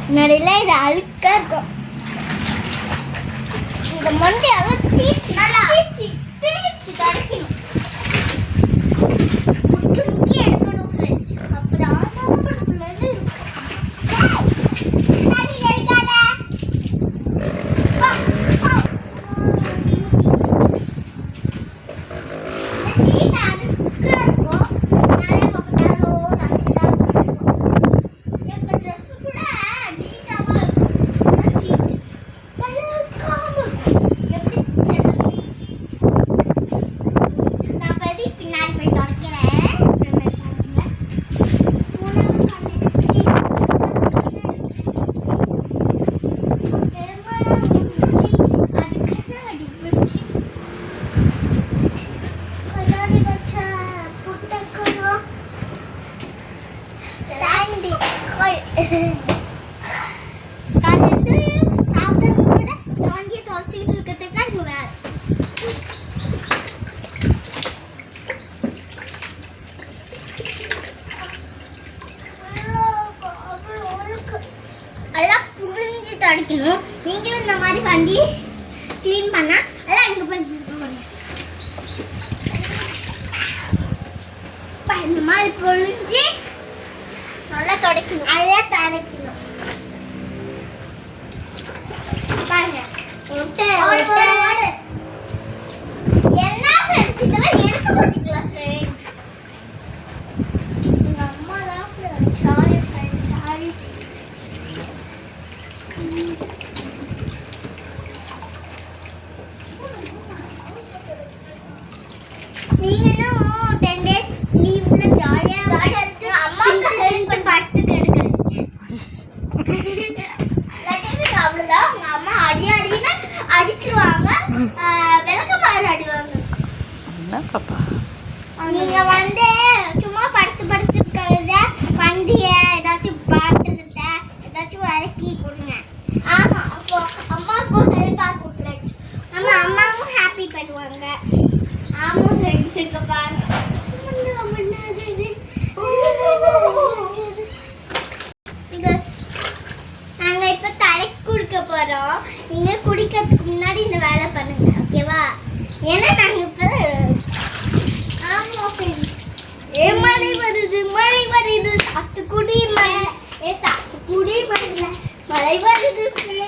முன்னாடியில இது அழுக்கா இருக்கும். இந்த மண்டையெல்லாம் தீச்சி துடைக்கணும். முக்கி எடுக்கணும் ஃப்ரெண்ட்ஸ். அப்புறம் சாப்பிடக்கூடாது. அடிக்கணும். நீங்களும் இந்த மாதிரி வண்டி க்ளீன் பண்ணா எல்லாம் இங்க பண்ணிருக்கோம். இந்த மாதிரி பொழிஞ்சு நல்லா துடைக்கணும். அதெல்லாம் துடைக்கணும். பாருங்க என்ன ஃப்ரெண்ட்ஸ் இதெல்லாம் எடுக்க மாட்டீங்களா ஃப்ரெண்ட்ஸ்? எங்க அம்மா தான் ஃப்ரெண்ட்ஸ். Sorry friends, sorry. நீங்களும் 10 days லீவ்ல ஜாலியா அம்மாக்கு ஹெல்ப் பண்ணி படுத்துட்டு எடுக்கிறீங்க. அவ்வளோதான். உங்க அம்மா அடின்னு அடிச்சிருவாங்க. விளக்க மாதிரி அடிவாங்க. நீங்க சும்மா படுத்து இருக்கிறத வண்டிய ஏதாச்சும் பாத்திரத்த ஏதாச்சும் விளக்கி கொடுங்க. ஆமா, அப்போ அம்மாவுக்கும் ஹெல்ப் ஆகும் ஃப்ரெண்ட்ஸ். அம்மாவும் ஹாப்பி பண்ணுவாங்க. ஆமா ஃப்ரெண்ட்ஸ், இங்க பாருங்க. நாங்க இப்ப தலைக்கு குடிக்க போறோம். நீங்க குடிக்கிறதுக்கு முன்னாடி இந்த வேலை பண்ணுங்க, ஓகேவா? ஏன்னா நாங்க இப்ப ஆமா ஃப்ரெண்ட்ஸ். மழை வருது, மழை வருது, சாத்து குடி மழை, சாத்து குடி மழை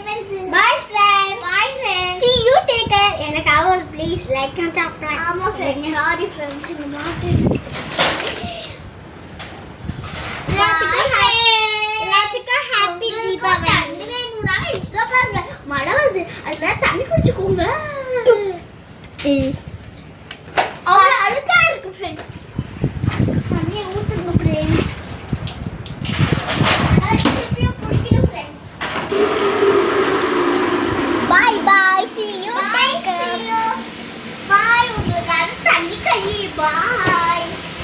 வருது. Bye friends, bye friends. See you, take care. எனக்கு அவள் ப்ளீஸ் லைக் அண்ட் சப்ஸ்கிரைப். ஆமா ஃப்ரெண்ட்ஸ், சாரி ஃப்ரெண்ட்ஸ். இந்த மாதிரி எல்லாத்துக்கும் ஹாப்பி தீபாவளி. தண்ணி வேணும்னா இங்க பாருங்க, மழை வருது. அதனால தண்ணி குடிச்சுக்கோங்க. அவ்வளோ அழுக்கா இருக்கு ஃப்ரெண்ட்ஸ். தண்ணியை ஊற்றுங்க ஃப்ரெண்ட்ஸ்.